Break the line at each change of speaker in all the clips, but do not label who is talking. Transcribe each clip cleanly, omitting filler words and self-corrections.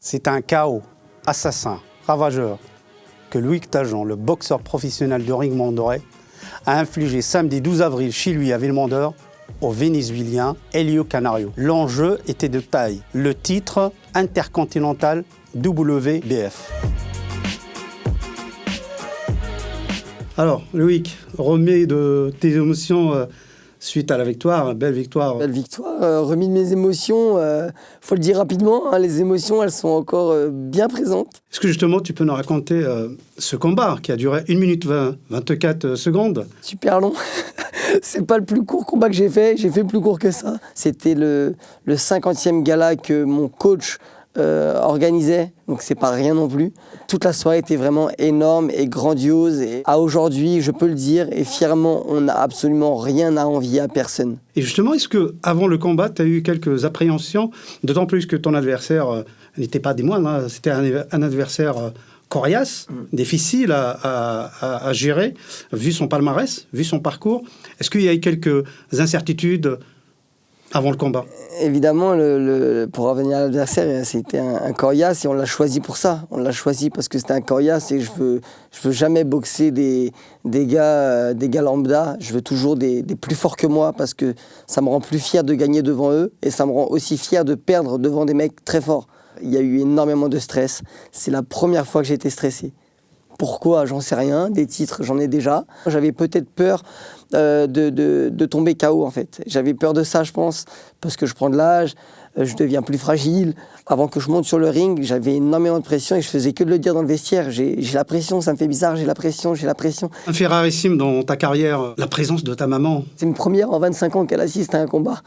C'est un chaos, assassin, ravageur, que Loïc Tajan, le boxeur professionnel de Ring-Mondoré, a infligé samedi 12 avril chez lui à Villemandeur au Vénézuélien Helio Canario. L'enjeu était de taille, le titre intercontinental WBF. Alors Loïc, remets de tes émotions suite à la victoire, belle victoire.
Belle victoire, remis de mes émotions, faut le dire rapidement, hein, les émotions elles sont encore bien présentes.
Est-ce que justement tu peux nous raconter ce combat qui a duré 1 minute 20, 24 secondes?
Super long, c'est pas le plus court combat que j'ai fait plus court que ça. C'était le 50e gala que mon coach organisait, donc c'est pas rien non plus. Toute la soirée était vraiment énorme et grandiose et à aujourd'hui, je peux le dire, et fièrement, on n'a absolument rien à envier à personne.
Et justement, est-ce que avant le combat, tu as eu quelques appréhensions, d'autant plus que ton adversaire n'était pas des moindres, hein, c'était un adversaire coriace, difficile à gérer, vu son palmarès, vu son parcours. Est-ce qu'il y a eu quelques incertitudes avant le combat?
Évidemment, pour revenir à l'adversaire, c'était un coriace et on l'a choisi pour ça. On l'a choisi parce que c'était un coriace et je veux jamais boxer des gars lambda. Je veux toujours des plus forts que moi parce que ça me rend plus fier de gagner devant eux et ça me rend aussi fier de perdre devant des mecs très forts. Il y a eu énormément de stress. C'est la première fois que j'ai été stressé. Pourquoi? J'en sais rien. Des titres, j'en ai déjà. J'avais peut-être peur de tomber KO, en fait. J'avais peur de ça, je pense, parce que je prends de l'âge, je deviens plus fragile. Avant que je monte sur le ring, j'avais énormément de pression et je faisais que de le dire dans le vestiaire. J'ai la pression, ça me fait bizarre, j'ai la pression. Un
fait rarissime dans ta carrière, la présence de ta maman.
C'est une première en 25 ans qu'elle assiste à un combat.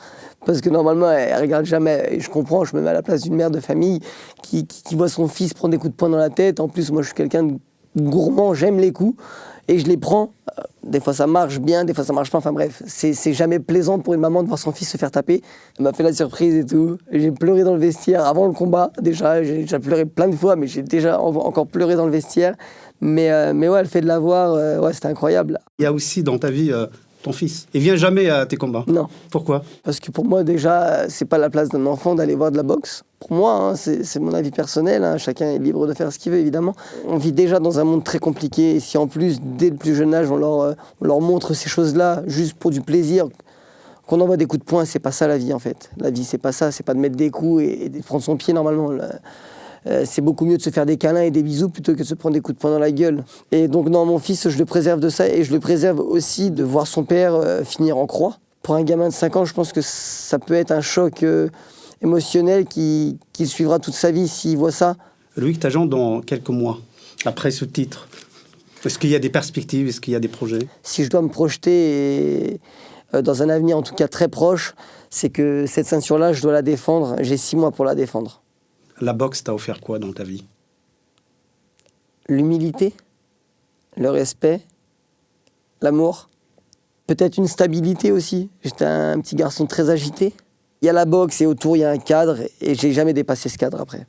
Parce que normalement, elle regarde jamais. Et je comprends, je me mets à la place d'une mère de famille qui voit son fils prendre des coups de poing dans la tête. En plus, moi, je suis quelqu'un de gourmand, j'aime les coups et je les prends. Des fois ça marche bien, des fois ça marche pas. Enfin bref, c'est jamais plaisant pour une maman de voir son fils se faire taper. Elle m'a fait la surprise et tout. J'ai pleuré dans le vestiaire avant le combat. Déjà, j'ai pleuré plein de fois, mais j'ai déjà encore pleuré dans le vestiaire. Mais ouais, le fait de la voir, ouais, c'était incroyable.
Il y a aussi dans ta vie ton fils. Il vient jamais à tes combats?
Non.
Pourquoi?
Parce que pour moi, déjà, c'est pas la place d'un enfant d'aller voir de la boxe. Pour moi, hein, c'est mon avis personnel, hein, chacun est libre de faire ce qu'il veut, évidemment. On vit déjà dans un monde très compliqué, et si en plus, dès le plus jeune âge, on leur montre ces choses-là, juste pour du plaisir, qu'on envoie des coups de poing, c'est pas ça la vie, en fait. La vie, c'est pas ça, c'est pas de mettre des coups et de prendre son pied, normalement. C'est beaucoup mieux de se faire des câlins et des bisous plutôt que de se prendre des coups de poing dans la gueule. Et donc, non, mon fils, je le préserve de ça, et je le préserve aussi de voir son père finir en croix. Pour un gamin de 5 ans, je pense que ça peut être un choc émotionnel qui suivra toute sa vie s'il voit ça.
Loïc Tajan, dans quelques mois, après ce titre, est-ce qu'il y a des perspectives, est-ce qu'il y a des projets?
Si je dois me projeter dans un avenir en tout cas très proche, c'est que cette ceinture-là, je dois la défendre. J'ai 6 mois pour la défendre.
La boxe t'a offert quoi dans ta vie?
L'humilité, le respect, l'amour, peut-être une stabilité aussi. J'étais un petit garçon très agité. Il y a la boxe et autour, il y a un cadre et j'ai jamais dépassé ce cadre après.